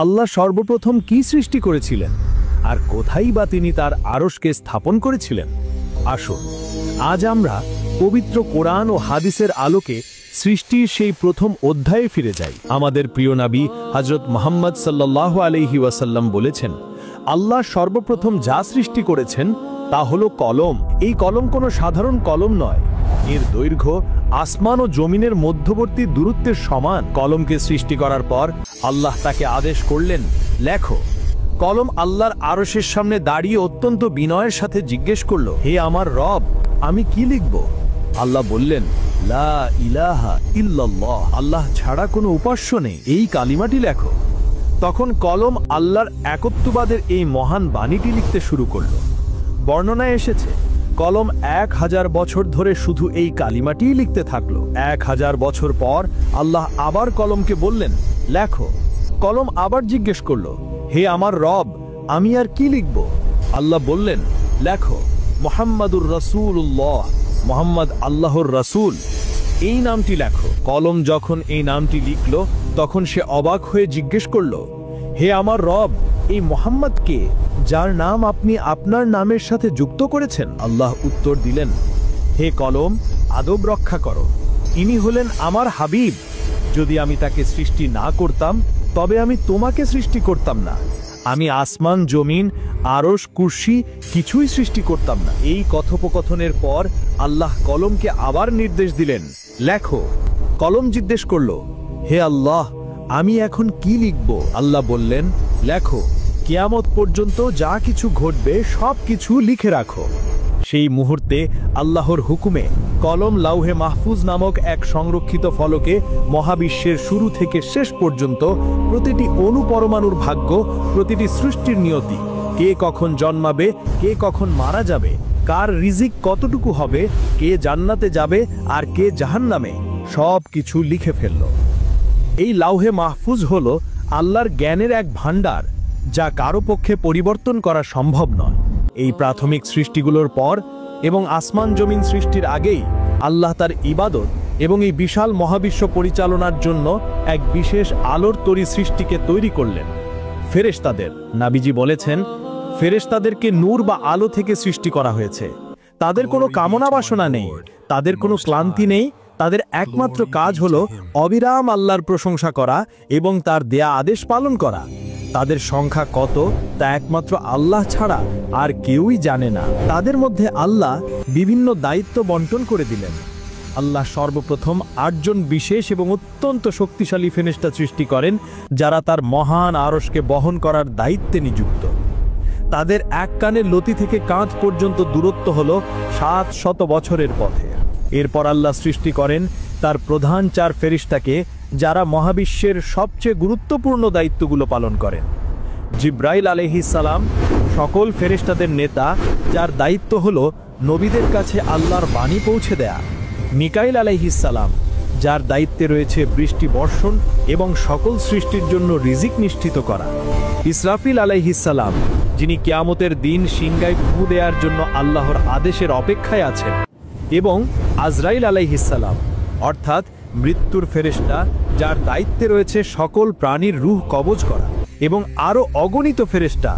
আল্লাহ সর্বপ্রথম কি সৃষ্টি করেছিলেন আর কোথায় বা তিনি তার আরশকে স্থাপন করেছিলেন? আসুন আজ আমরা পবিত্র কোরআন ও হাদিসের আলোকে সৃষ্টির সেই প্রথম অধ্যায়ে ফিরে যাই। আমাদের প্রিয় নবী হযরত মুহাম্মদ সাল্লাল্লাহু আলাইহি ওয়াসাল্লাম বলেছেন, আল্লাহ সর্বপ্রথম যা সৃষ্টি করেছেন তা হলো কলম। এই কলম কোনো সাধারণ কলম নয়, এর দৈর্ঘ্য আসমান ও জমিনের মধ্যবর্তী দূরত্বের সমান। কলমকে সৃষ্টি করার পর আল্লাহ তাকে আদেশ করলেন, লেখো। কলম আল্লাহর আরশের সামনে দাঁড়িয়ে অত্যন্ত বিনয়ের সাথে জিজ্ঞেস করল, হে আমার রব, আমি কি লিখব? আল্লাহ বললেন, লা ইলাহা ইল্লাল্লাহ, আল্লাহ ছাড়া কোনো উপাস্য নেই, এই কালিমাটি লেখো। তখন কলম আল্লাহর একত্ববাদের এই মহান বাণীটি লিখতে শুরু করল। বর্ণনায় এসেছে, কলম 1000 বছর ধরে শুধু এই কালিমাটিই লিখতে থাকলো। 1000 বছর পর আল্লাহ আবার কলমকে বললেন, লেখো। কলম আবার জিজ্ঞেস করল, হে আমার রব, আমি আর কি লিখব? আল্লাহ বললেন, লেখো মুহাম্মাদুর রাসূলুল্লাহ, মুহাম্মদ আল্লাহর রাসূল, এই নামটি লেখো। কলম যখন এই নামটি লিখল তখন সে অবাক হয়ে জিজ্ঞেস করল, হে আমার রব, এই মুহাম্মদ কে, যার নাম আপনি আপনার নামের সাথে যুক্ত করেছেন? আল্লাহ উত্তর দিলেন, হে কলম, আদব রক্ষা করো, ইনি হলেন আমার হাবিব। যদি আমি তাকে সৃষ্টি না করতাম তবে আমি তোমাকে সৃষ্টি করতাম না। আমি আসমান, জমিন, আরশ, কুরসি কিছুই সৃষ্টি করতাম না। এই কথোপকথনের পর আল্লাহ কলমকে আবার নির্দেশ দিলেন, লেখো। কলম জিজ্ঞেস করল, হে আল্লাহ, আমি এখন কি লিখব? আল্লাহ বললেন, লেখো, কিয়ামত পর্যন্ত যা কিছু ঘটবে সব কিছু লিখে রাখো। সেই মুহূর্তে আল্লাহর হুকুমে কলম লাউহে মাহফুজ নামক এক সংরক্ষিত ফলকে মহাবিশ্বের শুরু থেকে শেষ পর্যন্ত প্রতিটি অণু পরমাণুর ভাগ্য, প্রতিটি সৃষ্টির নিয়তি, কে কখন জন্মাবে, কে কখন মারা যাবে, কার রিজিক কতটুকু হবে, কে জান্নাতে যাবে আর কে জাহান্নামে, সব কিছু লিখে ফেলল। এই লাউহে মাহফুজ হল আল্লাহর জ্ঞানের এক ভাণ্ডার, যা কারো পক্ষে পরিবর্তন করা সম্ভব নয়। এই প্রাথমিক সৃষ্টিগুলোর পর এবং আসমান জমিন সৃষ্টির আগেই আল্লাহ তার ইবাদত এবং এই বিশাল মহাবিশ্ব পরিচালনার জন্য এক বিশেষ আলোর তরি সৃষ্টিকে তৈরি করলেন, ফেরেশতাদের। নাবিজি বলেছেন, ফেরেশতাদেরকে নূর বা আলো থেকে সৃষ্টি করা হয়েছে। তাদের কোনো কামনা বাসনা নেই, তাদের কোনো ক্লান্তি নেই, তাদের একমাত্র কাজ হলো অবিরাম আল্লাহর প্রশংসা করা এবং তার দেয়া আদেশ পালন করা। তাদের সংখ্যা কত তা একমাত্র আল্লাহ ছাড়া আর কেউই জানে না। তাদের মধ্যে আল্লাহ বিভিন্ন দায়িত্ব বন্টন করে দিলেন। আল্লাহ সর্বপ্রথম 8 জন বিশেষ এবং অত্যন্ত শক্তিশালী ফেরেশতা সৃষ্টি করেন, যারা তার মহান আরশকে বহন করার দায়িত্বে নিযুক্ত। তাদের এক কানের লতি থেকে কাঁধ পর্যন্ত দূরত্ব হল 700 বছরের পথে। এরপর আল্লাহ সৃষ্টি করেন তার প্রধান 4 ফেরেশতাকে, যারা মহাবিশ্বের সবচেয়ে গুরুত্বপূর্ণ দায়িত্বগুলো পালন করেন। জিব্রাইল আলাইহিস সালাম সকল ফেরেশতাদের নেতা, যার দায়িত্ব হলো নবীদের কাছে আল্লাহর বাণী পৌঁছে দেয়া। মিকাইল আলাইহিস সালাম, যার দায়িত্বে রয়েছে বৃষ্টি বর্ষণ এবং সকল সৃষ্টির জন্য রিজিক নিশ্চিত করা। ইসরাফিল আলাইহিস সালাম, যিনি কিয়ামতের দিন সিংহায় ফু দেওয়ার জন্য আল্লাহর আদেশের অপেক্ষায় আছেন। এবং আজরাইল আলাইহিস সালাম, অর্থাৎ মৃত্যুর ফেরেশতা, যার দায়িত্বে রয়েছে সকল প্রাণীর রূহ কবজ করা। এবং আরও অগণিত ফেরেশতা,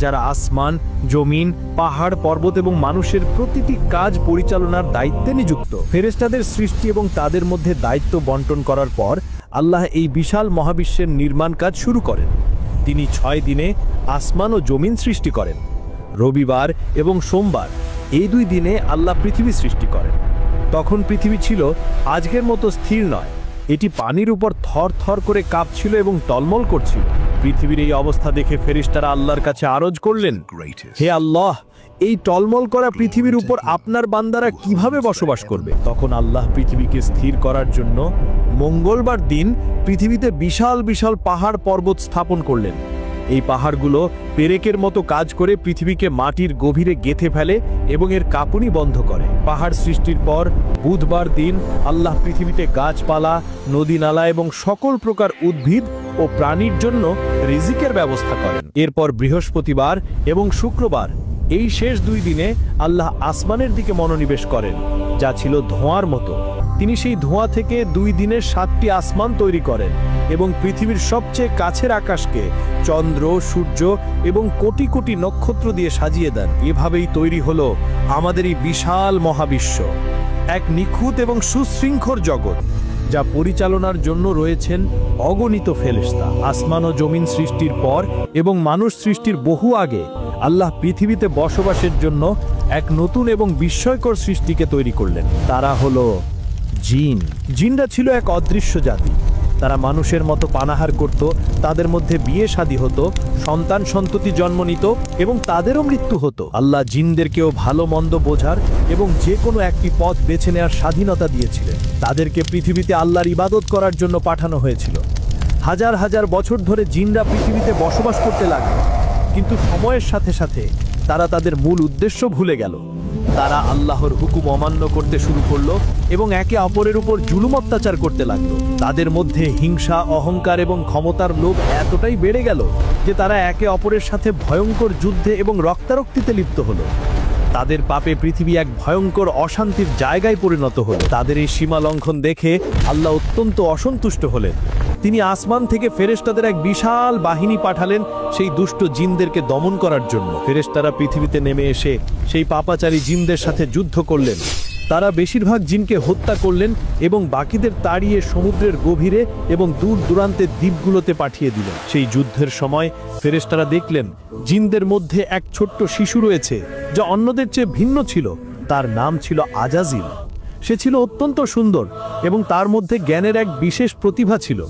যারা আসমান, জমিন, পাহাড়, পর্বত এবং মানুষের প্রতিটি কাজ পরিচালনার দায়িত্বে নিযুক্ত। ফেরেশতাদের সৃষ্টি এবং তাদের মধ্যে দায়িত্ব বন্টন করার পর আল্লাহ এই বিশাল মহাবিশ্বের নির্মাণ কাজ শুরু করেন। তিনি 6 দিনে আসমান ও জমিন সৃষ্টি করেন। রবিবার এবং সোমবার, এই 2 দিনে আল্লাহ পৃথিবী সৃষ্টি করেন। তখন পৃথিবী ছিল আজকের মতো স্থির নয়, এটি পানির উপর থর থর করে কাঁপছিল এবং টলমল করছিল। পৃথিবীর এই অবস্থা দেখে ফেরেশতারা আল্লাহর কাছে আরজ করলেন, হে আল্লাহ, এই টলমল করা পৃথিবীর উপর আপনার বান্দারা কিভাবে বসবাস করবে? তখন আল্লাহ পৃথিবীকে স্থির করার জন্য মঙ্গলবার দিন পৃথিবীতে বিশাল বিশাল পাহাড় পর্বত স্থাপন করলেন। এই পাহাড়গুলো পেরেকের মতো কাজ করে পৃথিবীকে মাটির গভীরে গেঁথে ফেলে এবং এর কাঁপুনি বন্ধ করে। পাহাড় সৃষ্টির পর বুধবার দিন আল্লাহ পৃথিবীতে গাছপালা, নদী নালা এবং সকল প্রকার উদ্ভিদ ও প্রাণীর জন্য রিজিকের ব্যবস্থা করেন। এরপর বৃহস্পতিবার এবং শুক্রবার, এই শেষ 2 দিনে আল্লাহ আসমানের দিকে মনোনিবেশ করেন, যা ছিল ধোঁয়ার মতো। তিনি সেই ধোঁয়া থেকে 2 দিনের 7টি আসমান তৈরি করেন এবং পৃথিবীর সবচেয়ে কাছের আকাশকে চন্দ্র, সূর্য এবং কোটি কোটি নক্ষত্র দিয়ে সাজিয়ে দেন। এভাবেই তৈরি হলো আমাদের এই বিশাল মহাবিশ্ব, এক নিখুঁত এবং সুশৃঙ্খল জগৎ যা পরিচালনার জন্য রয়েছেন অগণিত ফেরেশতা। আসমান ও জমিন সৃষ্টির পর এবং মানুষ সৃষ্টির বহু আগে আল্লাহ পৃথিবীতে বসবাসের জন্য এক নতুন এবং বিস্ময়কর সৃষ্টিকে তৈরি করলেন। তারা হলো জিন। জিনরা ছিল এক অদৃশ্য জাতি। তারা মানুষের মতো পানাহার করত, তাদের মধ্যে বিয়ে শাদী হতো, সন্তান সন্ততি জন্ম নিত এবং তাদেরও মৃত্যু হতো। আল্লাহ জিনদেরকেও ভালো মন্দ বোঝার এবং যে কোনো একটি পথ বেছে নেওয়ার স্বাধীনতা দিয়েছিলেন। তাদেরকে পৃথিবীতে আল্লাহর ইবাদত করার জন্য পাঠানো হয়েছিল। হাজার হাজার বছর ধরে জিনরা পৃথিবীতে বসবাস করতে লাগলো, কিন্তু সময়ের সাথে সাথে তারা তাদের মূল উদ্দেশ্য ভুলে গেল। তারা আল্লাহর হুকুম অমান্য করতে শুরু করলো এবং একে অপরের উপর জুলুম অত্যাচার করতে লাগলো। তাদের মধ্যে হিংসা, অহংকার এবং ক্ষমতার লোভ এতটাই বেড়ে গেল যে তারা একে অপরের সাথে ভয়ঙ্কর যুদ্ধে এবং রক্তারক্তিতে লিপ্ত হলো। তাদের পাপে পৃথিবী এক ভয়ঙ্কর অশান্তির জায়গায় পরিণত হলো। তাদের এই সীমা লঙ্ঘন দেখে আল্লাহ অত্যন্ত অসন্তুষ্ট হলেন। তিনি আসমান থেকে ফেরেশতাদের এক বিশাল বাহিনী পাঠালেন সেই দুষ্ট জিনদেরকে দমন করার জন্য। ফেরেশতারা পৃথিবীতে নেমে এসে সেই পাপাচারী জিনদের সাথে যুদ্ধ করলেন। তারা বেশিরভাগ জিনকে হত্যা করলেন এবং বাকিদের তাড়িয়ে সমুদ্রের গভীরে এবং দূর দূরান্তের দ্বীপগুলোতে পাঠিয়ে দিলেন। সেই যুদ্ধের সময় ফেরেশতারা দেখলেন জিনদের মধ্যে এক ছোট্ট শিশু রয়েছে যা অন্যদের চেয়ে ভিন্ন ছিল। তার নাম ছিল আজাজিল। সে ছিল অত্যন্ত সুন্দর এবং তার মধ্যে জ্ঞানের এক বিশেষ প্রতিভা ছিল।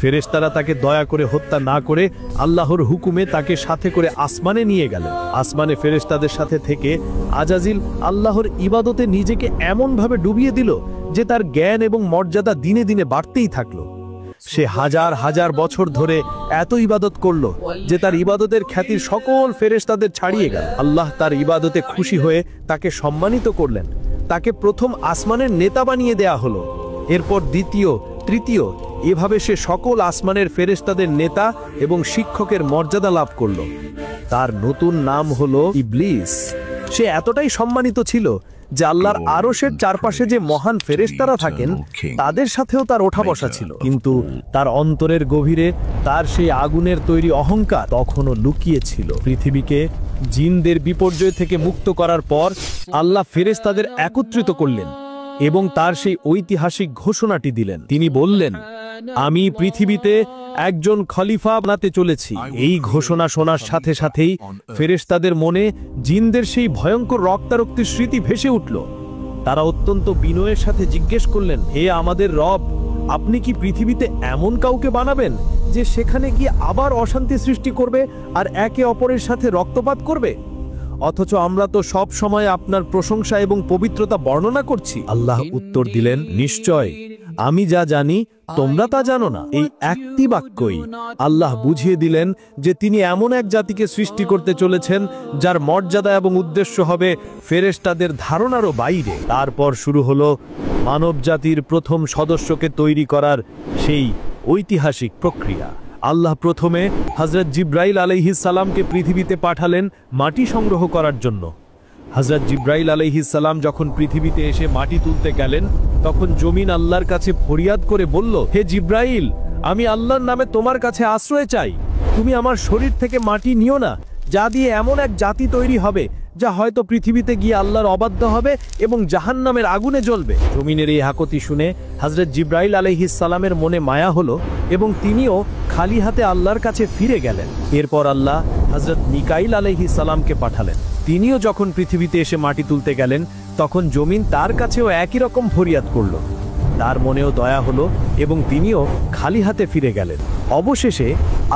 ফেরেশতারা তাকে দয়া করে হত্যা না করে আল্লাহর হুকুমে তাকে সাথে করে আসমানে নিয়ে গেলেন। আসমানে ফেরেশতাদের সাথে থেকে আজাজিল আল্লাহর ইবাদতে নিজেকে এমনভাবে ডুবিয়ে দিল যে তার জ্ঞান এবং মর্যাদা দিনে দিনে বাড়তেই থাকলো। সে হাজার হাজার বছর ধরে এত ইবাদত করলো যে তার ইবাদতের খ্যাতির সকল ফেরেশতাদের ছাড়িয়ে গেল। আল্লাহ তার ইবাদতে খুশি হয়ে তাকে সম্মানিত করলেন। তাকে প্রথম আসমানের নেতা বানিয়ে দেয়া হলো। এরপর দ্বিতীয়, তৃতীয়, এভাবে সে সকল আসমানের ফেরেশতাদের নেতা এবং শিক্ষকের মর্যাদা লাভ করল। তার নতুন নাম হলো ইবলিস। সে এতটাই সম্মানিত ছিল যে আল্লাহর আরশের চারপাশে যে মহান ফেরেশতারা থাকেন তাদের সাথেও তার ওঠা বসা ছিল। কিন্তু তার অন্তরের গভীরে তার সেই আগুনের তৈরি অহংকার তখনও লুকিয়ে ছিল। পৃথিবীকে জিনদের বিপর্যয় থেকে মুক্ত করার পর আল্লাহ ফেরেশতাদের একত্রিত করলেন এবং তার সেই ঐতিহাসিক ঘোষণাটি দিলেন। তিনি বললেন, আমি পৃথিবীতে একজন খলিফা বানাতে চলেছি। এই ঘোষণা শোনার সাথে সাথেই ফেরেশতাদের মনে জিনদের সেই ভয়ঙ্কর রক্তারক্তির স্মৃতি ভেসে উঠল। তারা অত্যন্ত বিনয়ের সাথে জিজ্ঞেস করলেন, হে আমাদের রব, আপনি কি পৃথিবীতে এমন কাউকে বানাবেন যে সেখানে গিয়ে আবার অশান্তি সৃষ্টি করবে আর একে অপরের সাথে রক্তপাত করবে? অথচ আমরা তো সব সময় আপনার প্রশংসা এবং পবিত্রতা বর্ণনা করছি। আল্লাহ উত্তর দিলেন, নিশ্চয় আমি যা জানি তোমরা তা জানো না। এই একটি বাক্যই আল্লাহ বুঝিয়ে দিলেন যে তিনি এমন এক জাতিকে সৃষ্টি করতে চলেছেন যার মর্যাদা এবং উদ্দেশ্য হবে ফেরেশতাদের ধারণারও বাইরে। তারপর শুরু হলো মানব জাতির প্রথম সদস্যকে তৈরি করার সেই ঐতিহাসিক প্রক্রিয়া। আল্লাহ প্রথমে হযরত জিব্রাইল আলাইহিস সালামকে পৃথিবীতে পাঠালেন মাটি সংগ্রহ করার জন্য। হযরত জিব্রাইল আলাইহিস সালাম যখন পৃথিবীতে এসে মাটি তুলতে গেলেন তখন জমিন আল্লাহর কাছে ফরিয়াদ করে বলল, হে জিব্রাইল, আমি আল্লাহর নামে তোমার কাছে আশ্রয় চাই। তুমি আমার শরীর থেকে মাটি নিও না, যা দিয়ে এমন এক জাতি তৈরি হবে যা হয়তো পৃথিবীতে গিয়ে আল্লাহর অবাধ্য হবে এবং জাহান্নামের আগুনে জ্বলবে। জমিনের এই হাকতি শুনে হযরত জিব্রাইল আলাইহিস সালামের মনে মায়া হলো এবং তিনিও খালি হাতে আল্লাহর কাছে ফিরে গেলেন। এরপর আল্লাহ হযরত মিকাইল আলাইহিস সালামকে পাঠালেন। তিনিও যখন পৃথিবীতে এসে মাটি তুলতে গেলেন তখন জমিন তার কাছেও একই রকম ফরিয়াদ করল। তার মনেও দয়া হলো এবং তিনিও খালি হাতে ফিরে গেলেন। অবশেষে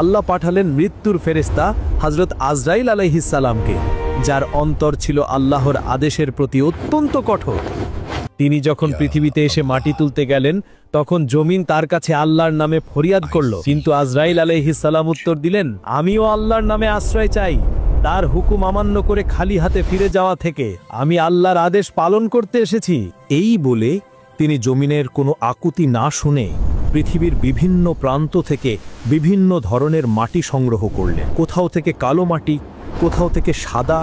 আল্লাহ পাঠালেন মৃত্যুর ফেরেশতা হযরত আজরাইল আলাইহিস সালামকে, যার অন্তর ছিল আল্লাহর আদেশের প্রতি অত্যন্ত কঠোর। তিনি যখন পৃথিবীতে এসে মাটি তুলতে গেলেন তখন জমিন তার কাছে আল্লাহর নামে ফরিয়াদ করল, কিন্তু আজরাইল আলাইহিস সালাম উত্তর দিলেন, আমিও আল্লাহর নামে আশ্রয় চাই। তার হুকুম অমান্য করে খালি হাতে ফিরে যাওয়া থেকে আমি আল্লাহর আদেশ পালন করতে এসেছি। এই বলে তিনি জমিনের কোনো আকুতি না শুনে পৃথিবীর বিভিন্ন প্রান্ত থেকে বিভিন্ন ধরনের মাটি সংগ্রহ করলেন। কোথাও থেকে কালো মাটি, কোথাও থেকে সাদা,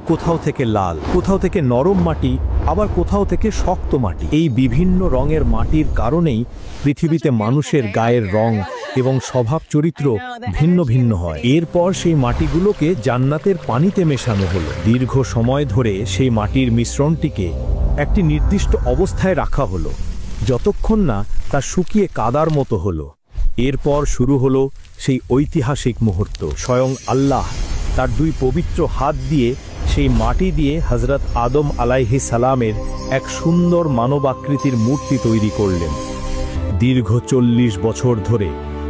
কোথাও থেকে লাল, কোথাও থেকে নরম মাটি, আবার কোথাও থেকে শক্ত মাটি। এই বিভিন্ন রঙের মাটির কারণেই পৃথিবীতে মানুষের গায়ের রং এবং স্বভাব চরিত্র ভিন্ন ভিন্ন হয়। এরপর সেই মাটিগুলোকে জান্নাতের পানিতে মেশানো হলো। দীর্ঘ সময় ধরে সেই মাটির মিশ্রণটিকে একটি নির্দিষ্ট অবস্থায় রাখা হলো, যতক্ষণ না তা শুকিয়ে কাদার মতো হলো। এরপর শুরু হলো সেই ঐতিহাসিক মুহূর্ত। স্বয়ং আল্লাহ তার দুই পবিত্র হাত দিয়ে সেই মাটি দিয়ে হযরত আদম আলাইহিস সালামের এক সুন্দর মানবাকৃতির মূর্তি তৈরি করলেন। দীর্ঘ 40 বছর ধরে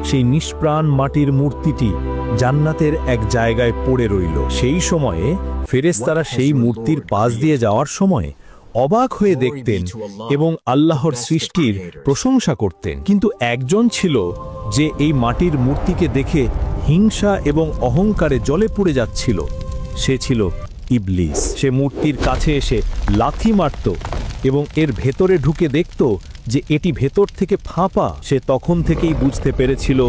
সেই নিষ্প্রাণ মাটির মূর্তিটি জান্নাতের এক জায়গায় পড়ে রইল। সেই সময়ে ফেরেশতারা সেই মূর্তির পাশ দিয়ে যাওয়ার সময় অবাক হয়ে দেখতেন এবং আল্লাহর সৃষ্টির প্রশংসা করতেন। কিন্তু একজন ছিল যে এই মাটির মূর্তিকে দেখে হিংসা এবং অহংকারে জ্বলে পুড়ে যাচ্ছিল। সে ছিল ইবলিস। সে মূর্তির কাছে এসে লাথি মারত এবং এর ভেতরে ঢুকে দেখত যে এটি ভেতর থেকে ফাঁপা। সে তখন থেকেই বুঝতে পেরেছিল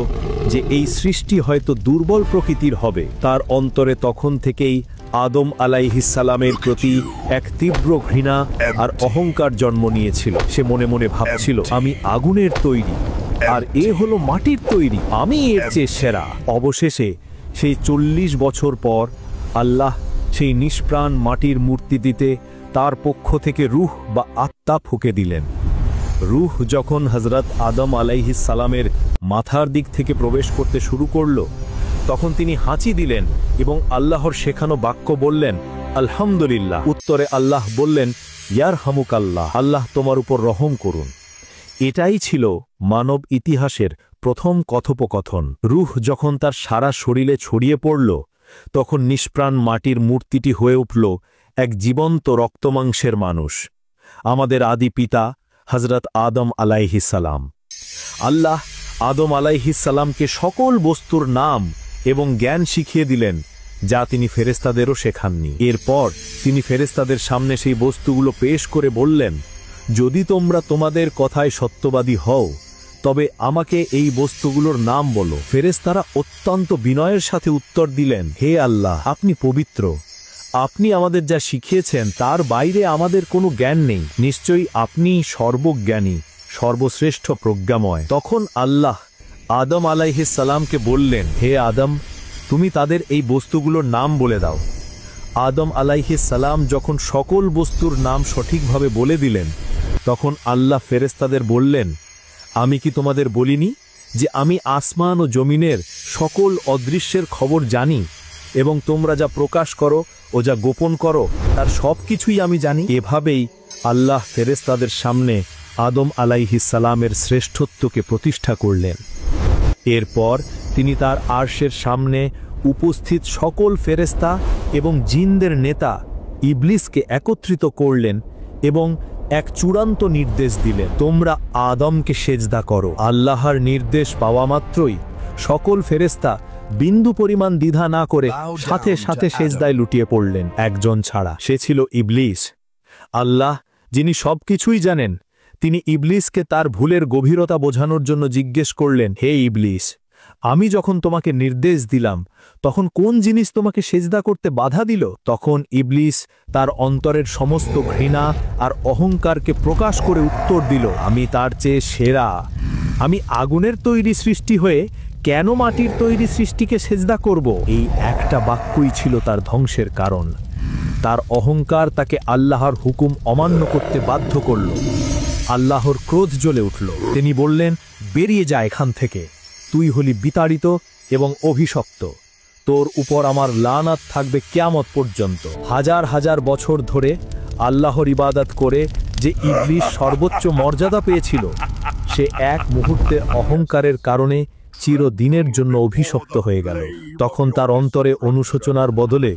যে এই সৃষ্টি হয়তো দুর্বল প্রকৃতির হবে। তার অন্তরে তখন থেকেই আদম আলাইহিস সালামের প্রতি এক তীব্র ঘৃণা আর অহংকার জন্ম নিয়েছিল। সে মনে মনে ভাবছিল, আমি আগুনের তৈরি আর এ হলো মাটির তৈরি, আমি এর চেয়ে সেরা। অবশেষে সেই 40 বছর পর আল্লাহ সেই নিষ্প্রাণ মাটির মূর্তিটিতে তার পক্ষ থেকে রূহ বা আত্মা ফুঁকে দিলেন। রূহ যখন হযরত আদম আলাইহিস সালামের মাথার দিক থেকে প্রবেশ করতে শুরু করল, তখন তিনি হাঁচি দিলেন এবং আল্লাহর শেখানো বাক্য বললেন, আলহামদুলিল্লাহ। উত্তরে আল্লাহ বললেন, ইয়ারহামুকাল্লাহ, আল্লাহ তোমার উপর রহম করুন। এটাই ছিল মানব ইতিহাসের প্রথম কথোপকথন। রূহ যখন তার সারা শরীরে ছড়িয়ে পড়ল, তখন নিষ্প্রাণ মাটির মূর্তিটি হয়ে উঠল এক জীবন্ত রক্তমাংসের মানুষ, আমাদের আদি পিতা হযরত আদম আলাইহিস সালাম। আল্লাহ আদম আলাইহিস সালামকে সকল বস্তুর নাম এবং জ্ঞান শিখিয়ে দিলেন, যা তিনি ফেরেশতাদেরও শেখাননি। এরপর তিনি ফেরেশতাদের সামনে সেই বস্তুগুলো পেশ করে বললেন, যদি তোমরা তোমাদের কথায় সত্যবাদী হও তবে আমাকে এই বস্তুগুলোর নাম বলো। ফেরেশতারা অত্যন্ত বিনয়ের সাথে উত্তর দিলেন, হে আল্লাহ, আপনি পবিত্র, আপনি আমাদের যা শিখিয়েছেন তার বাইরে আমাদের কোনো জ্ঞান নেই। নিশ্চয়ই আপনি সর্বজ্ঞানী, সর্বশ্রেষ্ঠ প্রজ্ঞাময়। তখন আল্লাহ আদম আলাইহিস সালামকে বললেন, হে আদম, তুমি তাদের এই বস্তুগুলোর নাম বলে দাও। আদম আলাইহিস সালাম যখন সকল বস্তুর নাম সঠিকভাবে বলে দিলেন, তখন আল্লাহ ফেরেশতাদের বললেন, আমি কি তোমাদের বলিনি যে আমি আসমান ও জমিনের সকল অদৃশ্যের খবর জানি এবং তোমরা যা প্রকাশ করো ও যা গোপন করো তার সব কিছুই আমি জানি। এভাবেই আল্লাহ ফেরেশতাদের সামনে আদম আলাইহিস সালামের শ্রেষ্ঠত্বকে প্রতিষ্ঠা করলেন। এরপর তিনি তার আরশের সামনে উপস্থিত সকল ফেরেশতা এবং জিনদের নেতা ইবলিসকে একত্রিত করলেন এবং এক চূড়ান্ত নির্দেশ দিলেন, তোমরা আদমকে সেজদা করো। আল্লাহর নির্দেশ পাওয়া মাত্রই সকল ফেরেশতা বিন্দু পরিমাণ দ্বিধা না করে সাথে সাথে সেজদায় লুটিয়ে পড়লেন, একজন ছাড়া, সে ছিল ইবলিস। আল্লাহ, যিনি সবকিছুই জানেন, তিনি ইবলিসকে তার ভুলের গভীরতা বোঝানোর জন্য জিজ্ঞেস করলেন, হে ইবলিস, আমি যখন তোমাকে নির্দেশ দিলাম তখন কোন জিনিস তোমাকে সেজদা করতে বাধা দিল? তখন ইবলিস তার অন্তরের সমস্ত ঘৃণা আর অহংকারকে প্রকাশ করে উত্তর দিল, আমি তার চেয়ে সেরা। আমি আগুনের তৈরি সৃষ্টি হয়ে কেন মাটির তৈরি সৃষ্টিকে সেজদা করব? এই একটা বাক্যই ছিল তার ধ্বংসের কারণ। তার অহংকার তাকে আল্লাহর হুকুম অমান্য করতে বাধ্য করল। আল্লাহর ক্রোধ জ্বলে উঠল। তিনি বললেন, বেরিয়ে যা এখান থেকে, তুই হলি বিতাড়িত এবং অভিশপ্ত, তোর উপর আমার লানাত থাকবে কিয়ামত পর্যন্ত। হাজার হাজার বছর ধরে আল্লাহর ইবাদত করে যে ইবলিস সর্বোচ্চ মর্যাদা পেয়েছিল, সে এক মুহূর্তের অহংকারের কারণে চিরদিনের জন্য অভিশপ্ত হয়ে গেল। তখন তার অন্তরে অনুশোচনার বদলে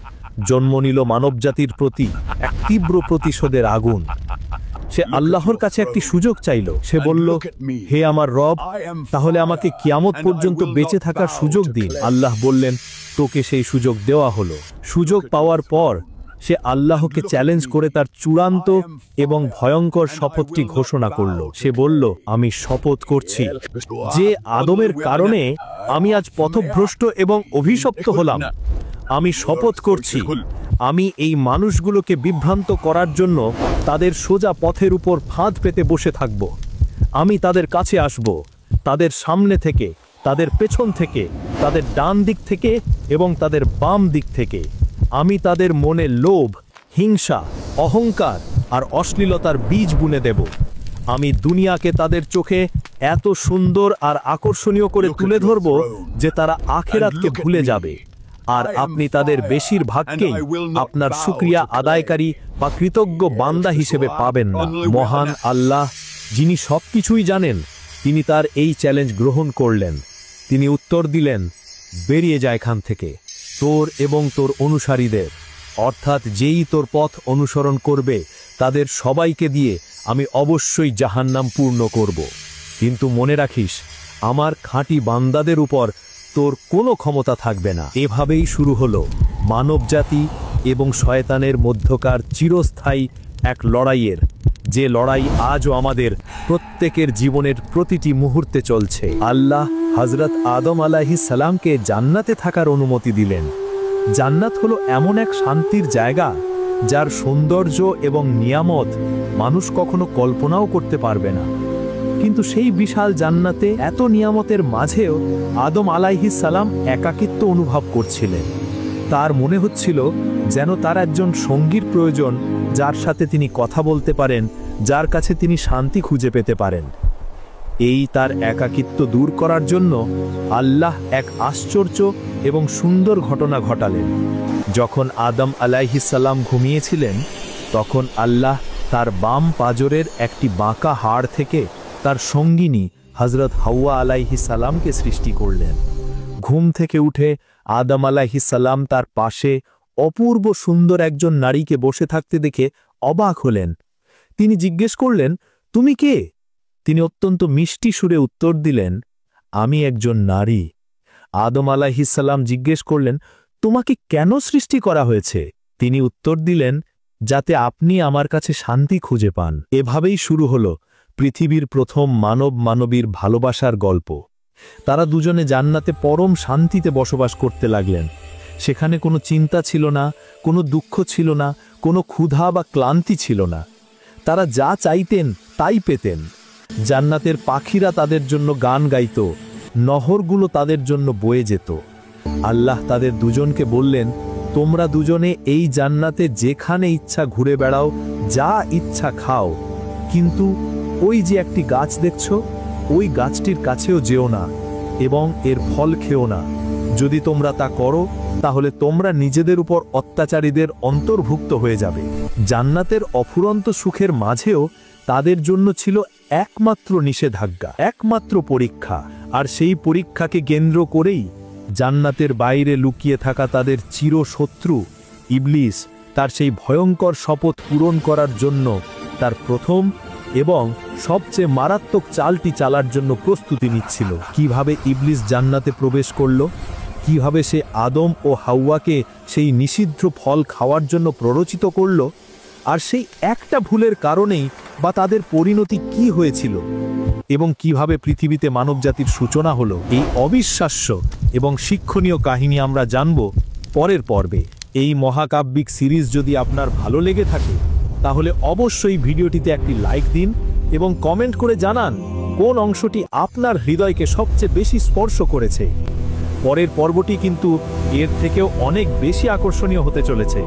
জন্ম নিল মানবজাতির প্রতি এক তীব্র প্রতিশোধের আগুন। সে আল্লাহর কাছে একটি সুযোগ চাইল। সে বলল, হে আমার রব, তাহলে আমাকে কিয়ামত পর্যন্ত বেঁচে থাকার সুযোগ দিন। আল্লাহ বললেন, তোকে সেই সুযোগ দেওয়া হলো। সুযোগ পাওয়ার পর সে আল্লাহকে চ্যালেঞ্জ করে তার চূড়ান্ত এবং ভয়ঙ্কর শপথটি ঘোষণা করল। সে বলল, আমি শপথ করছি যে আদমের কারণে আমি আজ পথভ্রষ্ট এবং অভিশপ্ত হলাম, আমি শপথ করছি, আমি এই মানুষগুলোকে বিভ্রান্ত করার জন্য তাদের সোজা পথের উপর ফাঁদ পেতে বসে থাকব। আমি তাদের কাছে আসব, তাদের সামনে থেকে, তাদের পেছন থেকে, তাদের ডান দিক থেকে এবং তাদের বাম দিক থেকে। আমি তাদের মনে লোভ, হিংসা, অহংকার আর অশ্লীলতার বীজ বুনে দেব। আমি দুনিয়াকে তাদের চোখে এত সুন্দর আর আকর্ষণীয় করে তুলে ধরব যে তারা আখিরাতকে ভুলে যাবে। আর আপনি তাদের বেশিরভাগকেই আপনার শুকরিয়া আদায়কারী বা কৃতজ্ঞ বান্দা হিসেবে পাবেন না। মহান আল্লাহ, যিনি সবকিছুই জানেন, তিনি তার এই চ্যালেঞ্জ গ্রহণ করলেন। তিনি উত্তর দিলেন, বেরিয়ে যায় এখান থেকে, তোর এবং তোর অনুসারীদের, অর্থাৎ যেই তোর পথ অনুসরণ করবে তাদের সবাইকে দিয়ে আমি অবশ্যই জাহান্নাম পূর্ণ করব। কিন্তু মনে রাখিস, আমার খাঁটি বান্দাদের উপর তোর কোনো ক্ষমতা থাকবে না। এভাবেই শুরু হলো মানবজাতি এবং শয়তানের মধ্যকার চিরস্থায়ী এক লড়াইয়ের, যে লড়াই আজও আমাদের প্রত্যেকের জীবনের প্রতিটি মুহূর্তে চলছে। আল্লাহ হযরত আদম আলাইহিস সালামকে জান্নাতে থাকার অনুমতি দিলেন। জান্নাত হলো এমন এক শান্তির জায়গা যার সৌন্দর্য এবং নিয়ামত মানুষ কখনো কল্পনাও করতে পারবে না। কিন্তু সেই বিশাল জান্নাতে এত নিয়ামতের মাঝেও আদম আলাইহিস সালাম একাকিত্ব অনুভব করছিলেন। তার মনে হচ্ছিল যেন তার একজন সঙ্গীর প্রয়োজন, যার সাথে তিনি কথা বলতে পারেন, যার কাছে তিনি শান্তি খুঁজে পেতে পারেন। এই তার একাকিত্ব দূর করার জন্য আল্লাহ এক আশ্চর্য এবং সুন্দর ঘটনা ঘটালেন। যখন আদম আলাইহিস সালাম ঘুমিয়েছিলেন, তখন আল্লাহ তার বাম পাজরের একটি বাঁকা হাড় থেকে তার সঙ্গিনী হযরত হাওয়া আলাইহিস সালামকে সৃষ্টি করলেন। ঘুম থেকে উঠে আদম আলাইহিস সালাম তার পাশে অপূর্ব সুন্দর একজন নারীকে বসে থাকতে দেখে অবাক হলেন। তিনি জিজ্ঞেস করলেন, তুমি কে? তিনি অত্যন্ত মিষ্টি সুরে উত্তর দিলেন, আমি একজন নারী। আদম আলাইহিস সালাম জিজ্ঞেস করলেন, তোমাকে কেন সৃষ্টি করা হয়েছে? তিনি উত্তর দিলেন, যাতে আপনি আমার কাছে শান্তি খুঁজে পান। এভাবেই শুরু হলো পৃথিবীর প্রথম মানব মানবীর ভালোবাসার গল্প। তারা দুজনে জান্নাতে পরম শান্তিতে বসবাস করতে লাগলেন। সেখানে কোনো চিন্তা ছিল না, কোনো দুঃখ ছিল না, কোনো ক্ষুধা বা ক্লান্তি ছিল না। তারা যা চাইতেন তাই পেতেন। জান্নাতের পাখিরা তাদের জন্য গান গাইত, নহরগুলো তাদের জন্য বয়ে যেত। আল্লাহ তাদের দুজনকে বললেন, তোমরা দুজনে এই জান্নাতে যেখানে ইচ্ছা ঘুরে বেড়াও, যা ইচ্ছা খাও, কিন্তু ওই যে একটি গাছ দেখছো, ওই গাছটির কাছেও যেও না এবং এর ফল খেও না। যদি তোমরা তা করো, তাহলে তোমরা নিজেদের উপর অত্যাচারীদের অন্তর্ভুক্ত হয়ে যাবে। জান্নাতের অফুরন্ত সুখের মাঝেও তাদের জন্য ছিল একমাত্র নিষেধাজ্ঞা, একমাত্র পরীক্ষা। আর সেই পরীক্ষাকে কেন্দ্র করেই জান্নাতের বাইরে লুকিয়ে থাকা তাদের চিরশত্রু ইবলিস তার সেই ভয়ঙ্কর শপথ পূরণ করার জন্য তার প্রথম এবং সবচেয়ে মারাত্মক চালটি চালার জন্য প্রস্তুতি নিচ্ছিল। কিভাবে ইবলিস জান্নাতে প্রবেশ করল, কিভাবে সে আদম ও হাওয়াকে সেই নিষিদ্ধ ফল খাওয়ার জন্য প্ররোচিত করল, আর সেই একটা ভুলের কারণেই বা তাদের পরিণতি কি হয়েছিল, এবং কিভাবে পৃথিবীতে মানবজাতির সূচনা হলো, এই অবিশ্বাস্য এবং শিক্ষণীয় কাহিনী আমরা জানব পরের পর্বে। এই মহাকাব্যিক সিরিজ যদি আপনার ভালো লেগে থাকে, তাহলে অবশ্যই ভিডিওটিতে একটি লাইক দিন এবং কমেন্ট করে জানান কোন অংশটি আপনার হৃদয়কে সবচেয়ে বেশি স্পর্শ করেছে। পরের পর্বটি কিন্তু এর থেকেও অনেক বেশি আকর্ষণীয় হতে চলেছে।